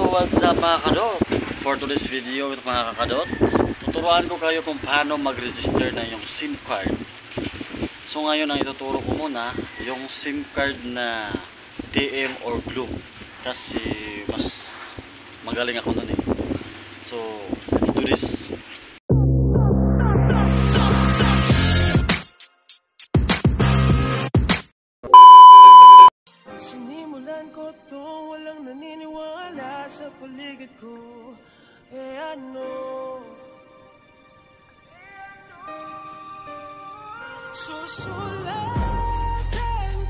what's up mga kadot? For today's video mga kakadot, tuturuan ko kayo kung paano mag-register na yung SIM card. So ngayon ang ituturo ko muna yung SIM card na TM or Globe, kasi mas magaling ako nun eh. So let's do this. Sinimulan ko to, walang naniniwala sa paligid ko. Ano? Susulatan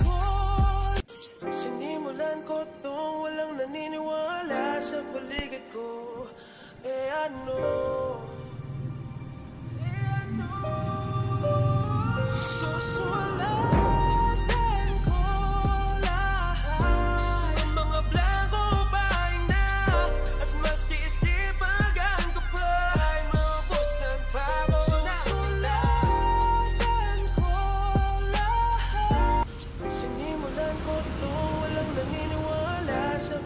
ko. Sinimulan ko to, walang naniniwala sa paligid ko. Ano? Susulatan.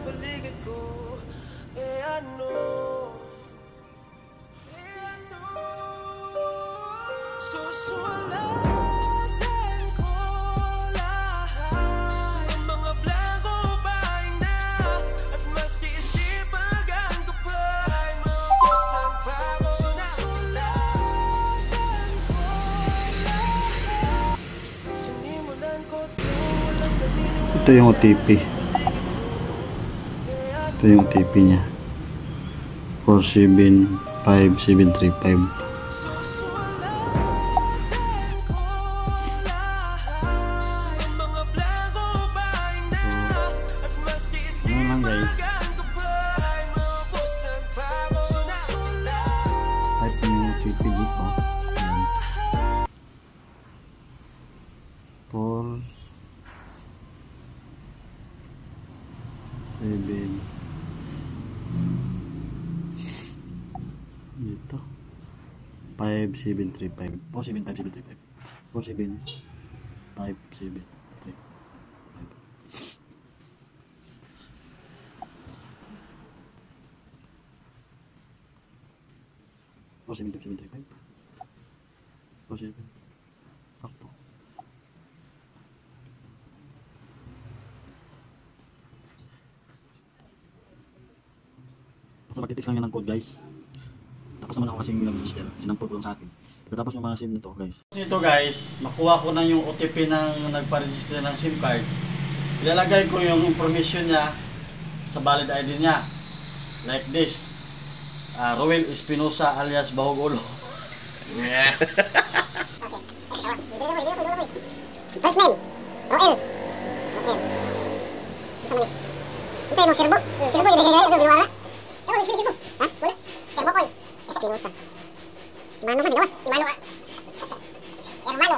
Paligid ko, ano? Susulatan ko lahat ng mga blanco pahinga at masisipagan ko pa ay mabusan pa ako. Susulatan ko lahat. Sinimulan ko to, walang naniniwala. Ito yung OTP. Ito yung OTP niya, 475735. Ano lang guys, type mo yung OTP dito. Ayan. 47 dito 5735 475 475 sakto. Basta magtitik lang yan ng code guys. Tapos naman ako kasing nag-register, sinampol ko lang sa akin. Pagkatapos yung mga SIM nito guys. Dito guys, makuha ko na yung OTP ng nagpa-register ng SIM card. Ilalagay ko yung information niya sa valid ID niya. Like this. Roel Espinosa alias Bahogulo. Yeah. First name, Roel. Ito yung serbo. Serbo, ginagawa. Ano, isipin mo. Ha? Wala. Serbo ko eh. Espinosa. Imano ka, minawa. Imano ka. Hermano.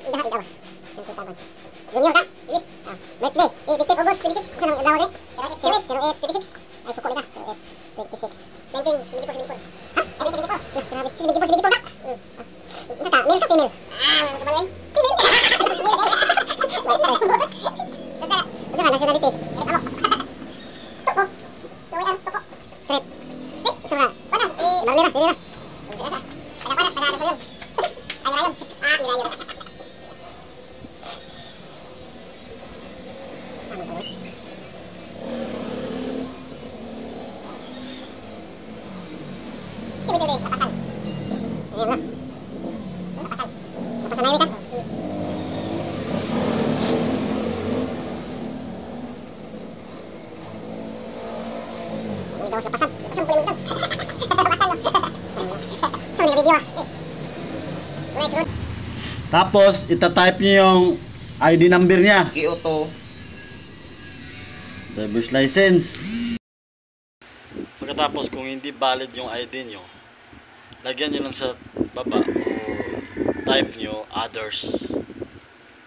Idaha, idawa. Junior ka? Ilit. Birthday. 15 August 26. Saan ang dawa rin? 08 26. Ay, suko nila. 08 26. 1974. Ha? 1974. Grabe. 74 na. Isa ka, male ka, female? Meron ka ba rin? Female. Isa ka, nationality. Ano? Toko. Toko. Trip. Stick. Isa ka. Wala. Barlera. Barlera. Pada. Pada sa yun. Ay, Mirayon. Mirayon. Tapos itatype niyo yung ID number niya. Kyoto. Driver's license. Pagkatapos kung hindi valid yung ID nyo, lagyan nyo lang sa baba o type nyo others.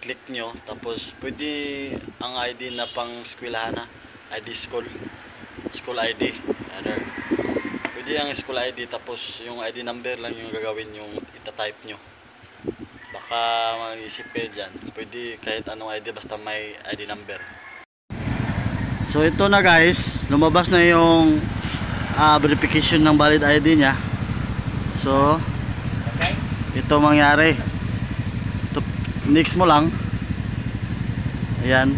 Click nyo, tapos pwede ang ID na pang eskwelahan na, ID school ID, other. Pwede ang school ID, tapos yung ID number lang yung gagawin yung itatype nyo. Baka mag-isip kayo dyan, pwede kahit anong ID basta may ID number. So ito na guys, lumabas na yung verification ng valid ID niya. So ito mangyari. Ito, next mo lang. Ayan.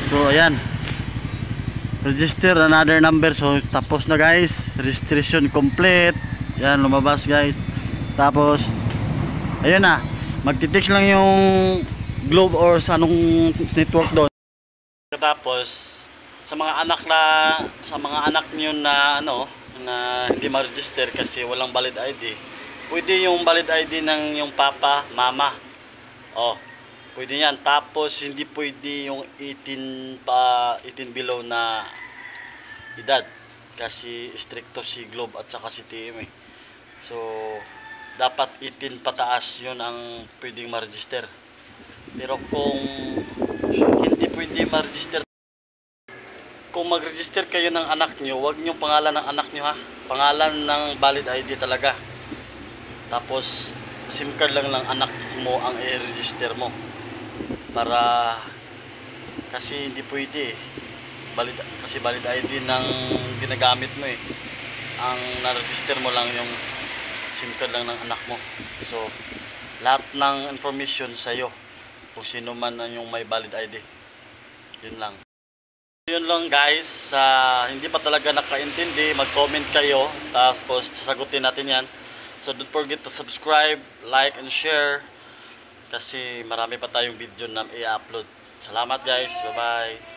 So ayan. Register another number. So tapos na guys. Registration complete. Ayan, lumabas guys. Tapos ayun na. Magtitext lang yung Globe or sa anong network doon. Tapos sa mga anak niyo na na hindi ma-register kasi walang valid ID. Pwede yung valid ID ng yung papa, mama. Oh, pwede yan. Tapos hindi pwede yung 18 below na edad. Kasi stricto si Globe at saka si TM eh. So, dapat 18 pataas yun ang pwedeng ma-register. Pero kung hindi pwede ma-register, kung mag-register kayo ng anak nyo, huwag nyo pangalan ng anak nyo ha. Pangalan ng valid ID talaga. Tapos SIM card lang ng anak mo ang i-register mo. Para kasi hindi pwede kasi valid ID ng ginagamit mo eh. Ang na-register mo lang yung SIM card lang ng anak mo. So lahat ng information sa'yo kung sino man yung may valid ID. Yun lang. Yun lang guys, hindi pa talaga nakaintindi, mag-comment kayo tapos sasagutin natin yan. So don't forget to subscribe, like and share kasi marami pa tayong video na i-upload. Salamat guys, bye bye.